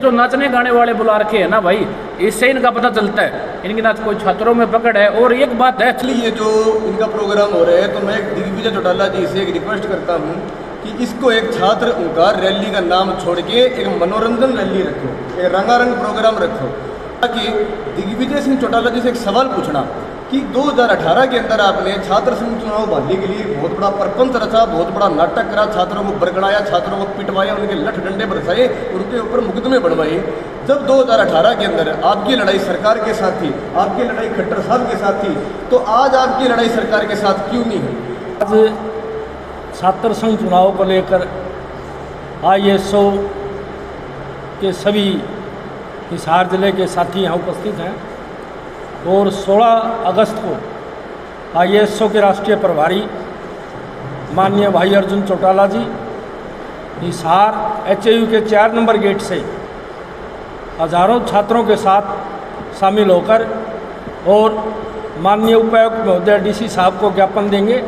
जो नाचने गाने वाले बुला रखे हैं ना भाई, इससे इनका पता चलता है इनकी ना कोई छात्रों में पकड़ है। और एक बात है, ये जो इनका प्रोग्राम हो रहा है तो मैं दिग्विजय चौटाला जी से एक रिक्वेस्ट करता हूँ कि इसको एक छात्र ओंकार रैली का नाम छोड़ के एक मनोरंजन रैली रखो, एक रंगारंग प्रोग्राम रखो, ताकि दिग्विजय सिंह चौटाला जी से एक सवाल पूछना कि 2018 के अंदर आपने छात्र संघ चुनाव भालने के लिए बहुत बड़ा प्रपंच रचा, बहुत बड़ा नाटक करा, छात्रों को बरगड़ाया, छात्रों को पिटवाया, उनके लठ डंडे बरसाए, उनके ऊपर मुकदमे बढ़वाए। जब 2018 के अंदर आपकी लड़ाई सरकार के साथ थी, आपकी लड़ाई खट्टर साहब के साथ थी, तो आज आपकी लड़ाई सरकार के साथ क्यों नहीं है? आज छात्र संघ चुनाव को लेकर ISO के सभी हिसार जिले के साथी यहाँ उपस्थित हैं और 16 अगस्त को ISO के राष्ट्रीय प्रभारी माननीय भाई अर्जुन चौटाला जी हिसार HAU के 4 नंबर गेट से हजारों छात्रों के साथ शामिल होकर और माननीय उपायुक्त महोदय DC साहब को ज्ञापन देंगे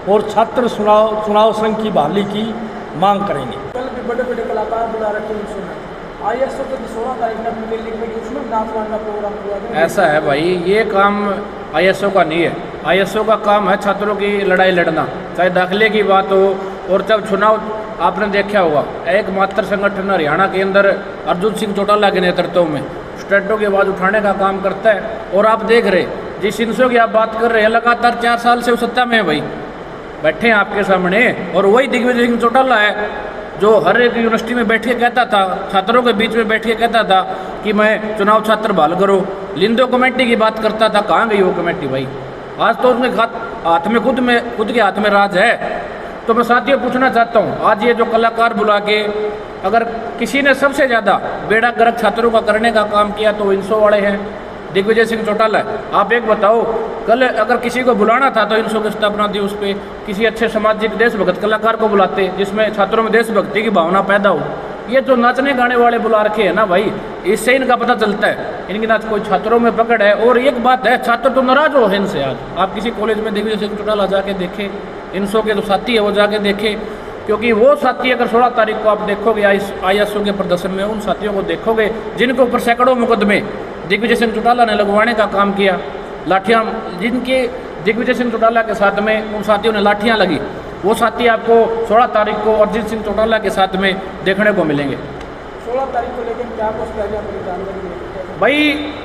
और छात्र चुनाव संघ की बहाली की मांग करेंगे। कल भी बड़े बड़े कलाकार बुला रखे हैं, उसमें ISO तो 16 तारीख में अपनी दिल्ली में उसमें नाच गान का प्रोग्राम हुआ। ऐसा है भाई, ये काम ISO का नहीं है। ISO का काम है छात्रों की लड़ाई लड़ना, चाहे दाखिले की बात हो। और जब चुनाव आपने देखा होगा, एकमात्र संगठन हरियाणा के अंदर अर्जुन सिंह चौटाला के नेतृत्व में स्टूडेंटों की आवाज़ उठाने का काम करता है। और आप देख रहे जिस इंसो की आप बात कर रहे हैं, लगातार 4 साल से वो सत्ता में है भाई, बैठे हैं आपके सामने। और वही दिग्विजय सिंह चौटाला है जो हर एक यूनिवर्सिटी में बैठ के कहता था, छात्रों के बीच में बैठ के कहता था कि मैं चुनाव छात्र बहाल करो। लिंदो कमेटी की बात करता था, कहाँ गई वो कमेटी भाई? आज तो उनके हाथ में खुद के हाथ में राज है। तो मैं साथियों पूछना चाहता हूँ, आज ये जो कलाकार बुला के अगर किसी ने सबसे ज़्यादा बेड़ा गर्क छात्रों का करने का काम किया तो इंसो वाले हैं, दिग्विजय सिंह चौटाला है। आप एक बताओ, कल अगर किसी को बुलाना था तो इंसो की स्थापना थी, उस पर किसी अच्छे सामाजिक देशभक्त कलाकार को बुलाते जिसमें छात्रों में देशभक्ति की भावना पैदा हो। ये जो नाचने गाने वाले बुला रखे हैं ना भाई, इससे इनका पता चलता है इनकी ना कोई छात्रों में पकड़ है। और एक बात है, छात्र तो नाराज हो है इनसे। आज आप किसी कॉलेज में दिग्विजय सिंह चौटाला जाके देखे, इंसो के जो साथी है वो जाके देखे, क्योंकि वो साथी अगर 16 तारीख को आप देखोगे ISO के प्रदर्शन में, उन साथियों को देखोगे जिनके ऊपर सैकड़ों मुकदमे दिग्विजय सिंह चौटाला ने लगवाने का काम किया। लाठियाँ जिनके दिग्विजय सिंह चौटाला के साथ में उन साथियों ने लाठियाँ लगी, वो साथी आपको 16 तारीख को अर्जुन सिंह चौटाला के साथ में देखने को मिलेंगे। 16 तारीख को लेकिन क्या कुछ जानकारी भाई?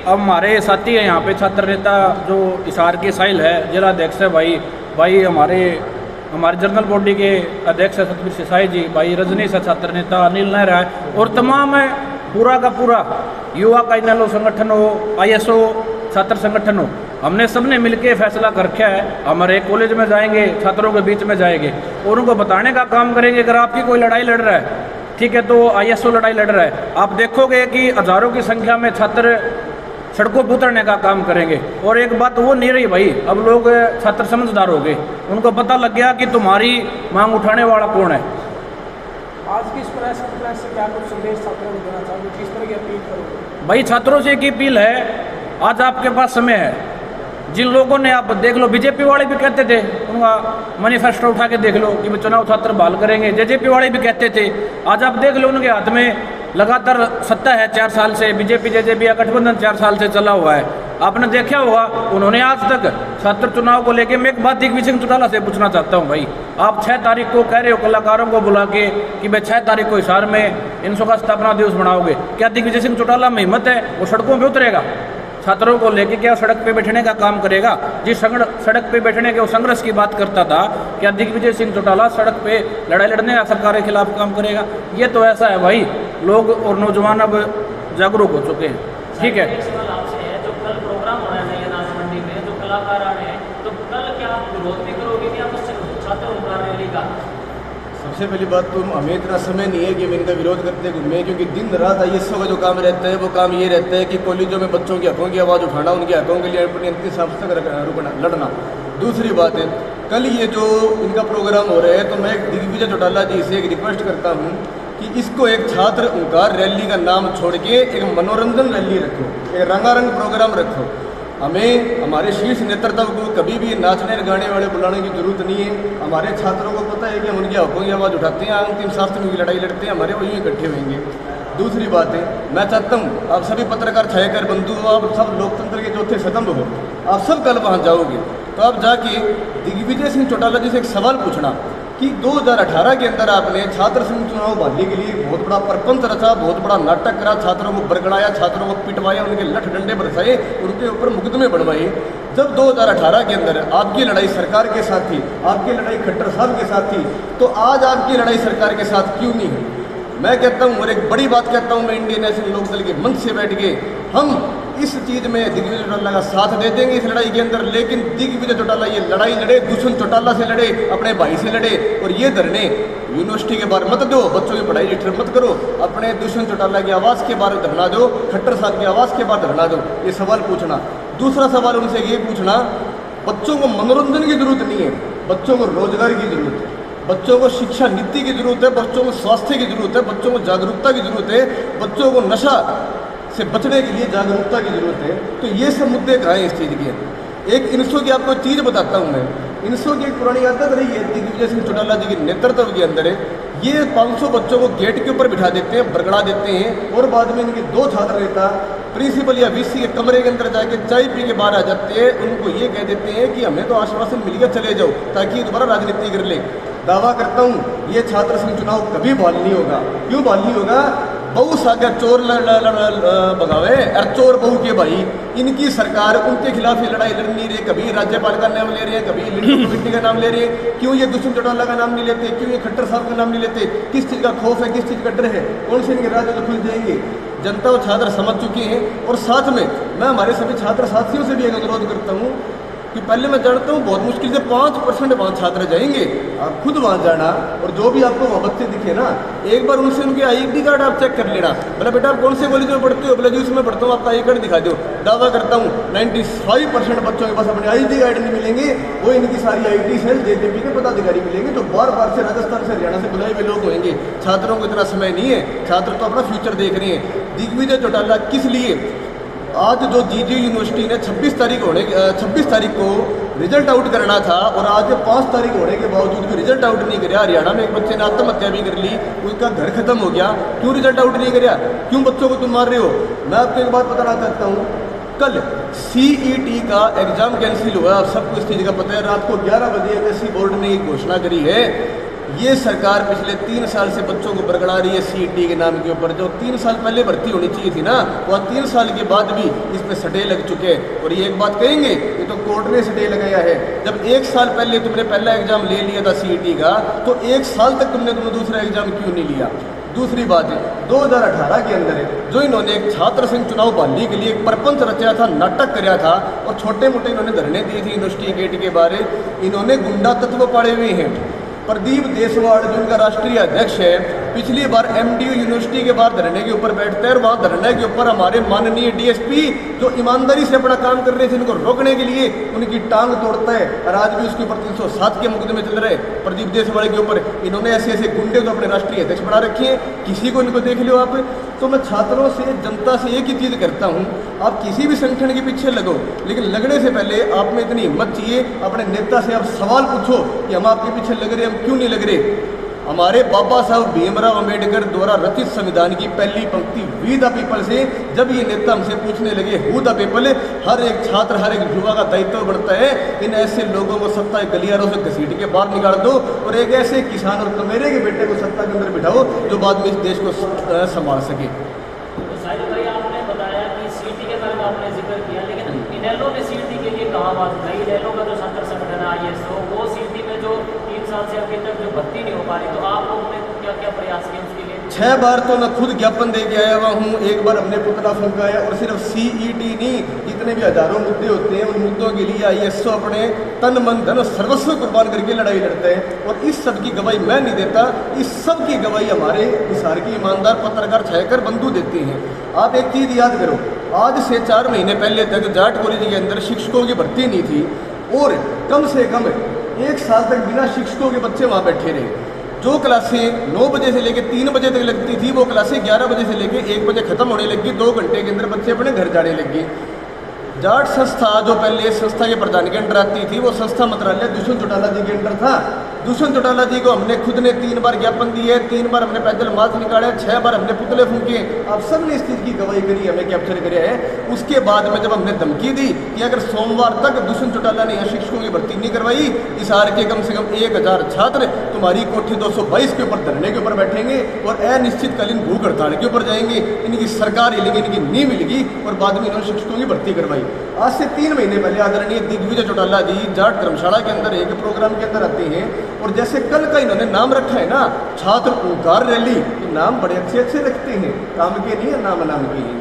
हमारे साथी है यहाँ पे छात्र नेता जो हिसार के साहिल है, जिला अध्यक्ष है भाई हमारे जनरल बॉडी के अध्यक्ष है सतबीर सिसाई जी, भाई रजनीश है छात्र नेता, अनिल नेहरा है, और तमाम पूरा का पूरा युवा का इनलो संगठन हो, ISO छात्र संगठन हो, हमने सबने मिलके फैसला कर रखा है। हमारे कॉलेज में जाएंगे, छात्रों के बीच में जाएंगे और उनको बताने का काम करेंगे। अगर आपकी कोई लड़ाई लड़ रहा है, ठीक है, तो ISO लड़ाई लड़ रहा है, आप देखोगे कि हजारों की संख्या में छात्र सड़कों पर उतरने का काम करेंगे। और एक बात वो नहीं रही भाई, अब लोग छात्र समझदार हो गए, उनको पता लग गया कि तुम्हारी मांग उठाने वाला कौन है। आज की इस प्रेस से क्या कुछ संदेश छात्रों को देना चाहोगे, किस तरह की अपील करोगे? भाई छात्रों से एक अपील है, आज आपके पास समय है। जिन लोगों ने, आप देख लो, बीजेपी वाले भी कहते थे, उनका मैनिफेस्टो उठा के देख लो कि वो चुनाव छात्र बहाल करेंगे, JJP वाले भी कहते थे। आज आप देख लो, उनके हाथ में लगातार सत्ता है 4 साल से, बीजेपी JJP का गठबंधन 4 साल से चला हुआ है। आपने देखा होगा, उन्होंने आज तक छात्र चुनाव को लेके, मैं एक बात दिग्विजय सिंह चौटाला से पूछना चाहता हूँ भाई, आप 6 तारीख को कह रहे हो कलाकारों को बुला के कि भाई 6 तारीख को हिसार में इंसो का स्थापना दिवस बनाओगे, क्या दिग्विजय सिंह चौटाला में हिम्मत है? वो सड़कों पर उतरेगा, छात्रों को लेके क्या सड़क पे बैठने का काम करेगा? जिस सड़क पे बैठने के वो संघर्ष की बात करता था, क्या दिग्विजय सिंह चौटाला सड़क पे लड़ाई लड़ने का सरकार के खिलाफ काम करेगा? ये तो ऐसा है भाई, लोग और नौजवान अब जागरूक हो चुके हैं। ठीक है, जो कल प्रोग्राम हो रहा है नाच मंडी में, जो कलाकार आ रहे हैं, तो कल क्या आप विरोध भी करोगे कि आप छात्र उतार रैली का? सबसे पहली बात तो हमें इतना समय नहीं है कि हम इनका विरोध करते घूमें, क्योंकि दिन रात ISO का जो काम रहता है वो काम ये रहता है कि कॉलेजों में बच्चों के हकों की आवाज़ उठाना, उनके हकों के लिए अपनी अंतिम सांस तक लड़ना। दूसरी बात है, कल ये जो इनका प्रोग्राम हो रहा है तो मैं दिग्विजय चौटाला जी से एक रिक्वेस्ट करता हूँ कि इसको एक छात्र ओंकार रैली का नाम छोड़ के एक मनोरंजन रैली रखो, एक रंगारंग प्रोग्राम रखो। हमें हमारे शीर्ष नेतृत्व को कभी भी नाचने गाने वाले बुलाने की जरूरत नहीं है। हमारे छात्रों को पता है कि हम उनके हकों की आवाज़ उठाते हैं, अंतिम शास्त्र की लड़ाई लड़ते हैं, हमारे वही इकट्ठे होंगे। दूसरी बात है, मैं चाहता हूँ आप सभी पत्रकार छायाकर बंधु हो, आप सब लोकतंत्र के चौथे स्तंभ हो, आप सब कल वहाँ जाओगे तो आप जाके दिग्विजय सिंह चौटाला जी से एक सवाल पूछना कि 2018 के अंदर आपने छात्र संघ चुनाव बहाली के लिए बहुत बड़ा प्रपंच रचा, बहुत बड़ा नाटक करा, छात्रों को बरगड़ाया, छात्रों को पिटवाया, उनके लठ डंडे बरसाए, उनके ऊपर मुकदमे बनवाए। जब 2018 के अंदर आपकी लड़ाई सरकार के साथ थी, आपकी लड़ाई खट्टर साहब के साथ थी, तो आज आपकी लड़ाई सरकार के साथ क्यों नहीं है? मैं कहता हूँ और एक बड़ी बात कहता हूँ, मैं इंडियन नेशनल लोकदल के मंच से बैठ के हम इस चीज़ में दिग्विजय चौटाला का साथ दे देंगे इस लड़ाई के अंदर। लेकिन दिग्विजय चौटाला ये लड़ाई लड़े, दुष्यंत चौटाला से लड़े, अपने भाई से लड़े, और ये धरने यूनिवर्सिटी के बाहर मत दो, बच्चों की पढ़ाई डिस्टर्ब मत करो, अपने दुष्यंत चौटाला की आवाज़ के बाहर धरना दो, खट्टर साहब की आवाज़ के बाहर धरना दो। ये सवाल पूछना। दूसरा सवाल उनसे ये पूछना, बच्चों को मनोरंजन की जरूरत नहीं है, बच्चों को रोजगार की जरूरत है, बच्चों को शिक्षा नीति की जरूरत है, बच्चों को स्वास्थ्य की जरूरत है, बच्चों को जागरूकता की जरूरत है, बच्चों को नशा से बचने के लिए जागरूकता की जरूरत है। तो ये सब मुद्दे कहाँ हैं इस चीज़ के? एक इनसो की आपको चीज़ बताता हूँ मैं। इनसो की एक पुरानी आदत रही है दिग्विजय सिंह चौटाला जी के नेतृत्व के अंदर है, ये 500 बच्चों को गेट के ऊपर बिठा देते हैं, बरगड़ा देते हैं, और बाद में इनके 2 छात्र रहता प्रिंसिपल या वीसी के कमरे के अंदर जाके चाय पी के बाहर आ जाते हैं, उनको ये कह देते हैं कि हमें तो आश्वासन मिल गया, चले जाओ, ताकि ये दोबारा राजनीति कर ले। दावा करता हूँ ये छात्र संघ चुनाव कभी बहाल नहीं होगा। क्यों बहाल नहीं होगा? बहु सागर चोर भगावे और चोर बहू के भाई, इनकी सरकार उनके खिलाफ ये लड़ाई लड़ नहीं रही। कभी राज्यपाल का नाम ले रहे हैं, कभी लिंडो कमेटी का नाम ले रहे हैं। क्यों ये दुष्यंत चौटाला का नाम नहीं लेते? क्यों ये खट्टर साहब का नाम नहीं लेते? किस चीज़ का खौफ है, किस चीज़ का डर है? कौन से इनके राज्य तो खुल जाएंगे? जनता और छात्र समझ चुके हैं। और साथ में मैं हमारे सभी छात्र साथियों से भी एक अनुरोध करता हूँ कि पहले मैं जानता हूँ बहुत मुश्किल से 5% वहाँ छात्र जाएंगे, आप खुद वहाँ जाना, और जो भी आपको वहाँ बच्चे दिखे ना, एक बार उनसे उनके ID कार्ड आप चेक कर लेना। बोला बेटा आप कौन से कॉलेज में पढ़ते हो? बोला जी उसमें पढ़ता हूँ, आपका ID कार्ड दिखा दो। दावा करता हूँ 95% बच्चों के पास अपने ID कार्ड नहीं मिलेंगे, वो इनकी सारी IT सेल JTP के पदाधिकारी मिलेंगे, जो बार से राजस्थान से हरियाणा से बुलाए हुए लोग होंगे। छात्रों को इतना समय नहीं है, छात्र तो अपना फ्यूचर देख रहे हैं। दिग्विजय चौटाला किस लिए? आज जो जीजी यूनिवर्सिटी ने 26 तारीख को रिजल्ट आउट करना था, और आज 5 तारीख होने के बावजूद भी रिजल्ट आउट नहीं कराया। हरियाणा में एक बच्चे ने आत्महत्या भी कर ली, उसका घर खत्म हो गया। क्यों रिजल्ट आउट नहीं कराया? क्यों बच्चों को तुम मार रहे हो? मैं आपको एक बात बताना चाहता हूँ, कल CET का एग्जाम कैंसिल हुआ, आप सबको इस चीज़ का पता है। रात को 11 बजे MSc बोर्ड ने एक घोषणा करी है, ये सरकार पिछले 3 साल से बच्चों को बरगड़ा रही है CET के नाम के ऊपर। जो 3 साल पहले भर्ती होनी चाहिए थी ना, वह 3 साल के बाद भी इस पे सटे लग चुके हैं। और ये एक बात कहेंगे, ये तो कोर्ट ने सटे लगाया है। जब 1 साल पहले तुमने पहला एग्जाम ले लिया था CET का, तो 1 साल तक तुमने दूसरा एग्जाम क्यों नहीं लिया? दूसरी बात है, 2018 के अंदर जो इन्होंने एक छात्र संघ चुनाव बहाली के लिए एक प्रपंच रचा था, नाटक कराया था, और छोटे मोटे इन्होंने धरने दिए थे यूनिवर्सिटी गेट के बारे। इन्होंने गुंडा तत्व पाड़े हुए हैं। प्रदीप देशवाड़ जो इनका राष्ट्रीय अध्यक्ष है, पिछली बार MDU यूनिवर्सिटी के बाहर धरने के ऊपर बैठते हैं, और वहाँ धरने के ऊपर हमारे माननीय DSP जो ईमानदारी से अपना काम कर रहे थे, इनको रोकने के लिए उनकी टांग तोड़ता है। और आज भी उसके ऊपर 307 के मुकदमे चल रहे हैं प्रदीप देशवाड़ के ऊपर। इन्होंने ऐसे ऐसे गुंडे तो अपने राष्ट्रीय अध्यक्ष बना रखे हैं, किसी को इनको देख लो आप। तो मैं छात्रों से, जनता से एक ही चीज़ करता हूँ, आप किसी भी संगठन के पीछे लगो, लेकिन लगने से पहले आप में इतनी हिम्मत चाहिए, अपने नेता से आप सवाल पूछो कि हम आपके पीछे लग रहे हैं, हम क्यों नहीं लग रहे। हमारे बाबा साहब भीमराव अंबेडकर द्वारा रचित संविधान की पहली पंक्ति वी द पीपल से जब ये नेता हमसे पूछने लगे हु द पीपल, हर एक छात्र, हर एक युवा का दायित्व बढ़ता है, इन ऐसे लोगों को सत्ता गलियारों से घसीट के बाहर निकाल दो, और एक ऐसे किसान और कमेरे के बेटे को सत्ता के अंदर बिठाओ जो बाद में इस देश को संभाल सके। तो साहिल भाई आपने बताया कि CET के बारे में आपने जिक्र किया, लेकिन इनेलो ने CET के लिए कहाँ बात बताई? इनेलो का जो छात्र संगठन है ISO, वो CET में जो 3 साल से अभी तक जो भर्ती नहीं हो पा रही, तो आप लोगों ने क्या क्या प्रयास किए उसके लिए? 6 बार तो मैं खुद ज्ञापन दे के आया हुआ हूँ, एक बार हमने पुतला फूंकाया। और सिर्फ CET नहीं, जितने भी हजारों मुद्दे होते हैं, उन मुद्दों के लिए ISO अपने तन मन धन और सर्वस्व कुर्बान करके लड़ाई लड़ते हैं। और इस सब की गवाही मैं नहीं देता, इस सब की गवाही हमारे हिसार की ईमानदार पत्रकार छायाकर बंधु देते हैं। आप एक चीज़ याद करो, आज से 4 महीने पहले तक जाट कॉलेज के अंदर शिक्षकों की भर्ती नहीं थी, और कम से कम 1 साल तक बिना शिक्षकों के बच्चे वहाँ बैठे रहे। जो क्लासें 9 बजे से लेकर 3 बजे तक लगती थी, वो क्लासें 11 बजे से लेकर 1 बजे खत्म होने लगी। 2 घंटे के अंदर बच्चे अपने घर जाने लगे। जाट संस्था जो पहले संस्था के प्रधान के अंडर आती थी, वो संस्था मंत्रालय दुष्यंत चौटाला जी के अंडर था। दुष्यंत चौटाला जी को हमने खुद ने 3 बार ज्ञापन दिए, 3 बार हमने पैदल मार्च निकाले, 6 बार हमने पुतले फूके। आप सब ने इस चीज़ की गवाही करी, हमें कैप्चर किया है। उसके बाद में जब हमने धमकी दी कि अगर सोमवार तक दुष्यंत चौटाला ने यहाँ शिक्षकों की भर्ती नहीं करवाई, हिसार के कम से कम 1000 छात्र तुम्हारी कोठी 222 के ऊपर धरने के ऊपर बैठेंगे और अनिश्चितकालीन भूख हड़ताल के ऊपर जाएंगे, इनकी सरकार हिलेगी, इनकी नींव मिलेगी। और बाद में इन्होंने शिक्षकों की भर्ती करवाई। आज से 3 महीने पहले आदरणीय दिग्विजय चौटाला जी जाट धर्मशाला के अंदर एक प्रोग्राम के अंदर आते हैं और जैसे कल का इन्होंने नाम रखा है ना, छात्र ओंकार रैली, ये नाम बड़े अच्छे रखते हैं, काम के नहीं है, नाम के हैं।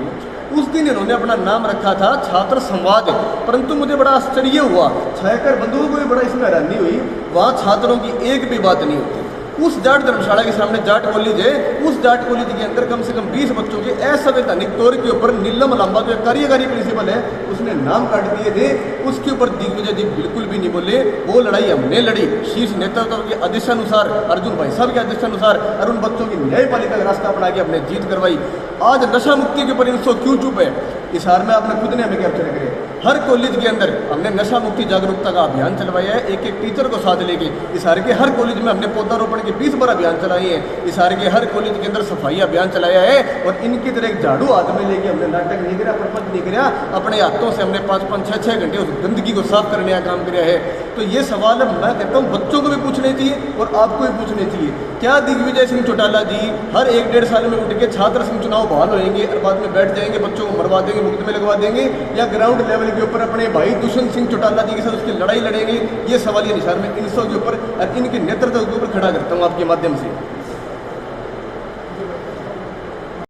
उस दिन इन्होंने अपना नाम रखा था छात्र संवाद, परंतु मुझे बड़ा आश्चर्य हुआ, छायाकर बंधुओं को भी बड़ा इसमें हैरानी हुई, वहाँ छात्रों की एक भी बात नहीं होती। उस जाट धर्मशाला के सामने जाट कॉलेज है, उस जाट कॉलेज के अंदर कम से कम 20 बच्चों के असंवैधानिक तौर के ऊपर नीलम लांबा जो कार्यकारी प्रिंसिपल है उसने नाम काट दिए थे, उसके ऊपर दिग्विजय जी बिल्कुल भी नहीं बोले। वो लड़ाई हमने लड़ी शीर्ष नेतृत्व के आदेशानुसार, अर्जुन भाई साहब के आदेशानुसार, और उन बच्चों की न्यायपालिका का रास्ता अपना के हमने जीत करवाई। आज नशा मुक्ति के ऊपर 100 क्यों चुप है? हिसार में आपने खुद ने हमें कैप्चर करे, हर कॉलेज के अंदर हमने नशा मुक्ति जागरूकता का अभियान चलवाया है, एक टीचर को साथ लेके। हिसार के हर कॉलेज में हमने पौधारोपण के 20 बार अभियान चलाए हैं। हिसार के हर कॉलेज के अंदर सफाई अभियान चलाया है और इनकी तरह एक झाड़ू हाथ में लेके हमने नाटक नहीं किया, प्रपंच नहीं किया, अपने हाथों से हमने 5-5, 6-6 घंटे उस गंदगी को साफ करने का काम किया है। तो ये सवाल मैं कहता हूँ बच्चों को भी पूछने चाहिए और आपको भी पूछने चाहिए, क्या दिग्विजय सिंह चौटाला जी हर 1-1.5 साल में उठ के छात्र संघ चुनाव बहाल होएंगे और बाद में बैठ जाएंगे, बच्चों को मरवा देंगे, मुकदमे लगवा देंगे, या ग्राउंड लेवल के ऊपर अपने भाई दुष्यंत सिंह चौटाला जी के साथ उसकी लड़ाई लड़ेंगे? ये सवाल ये निशान में इन 100 के ऊपर और इनके नेतृत्व के ऊपर खड़ा करता हूँ आपके माध्यम से।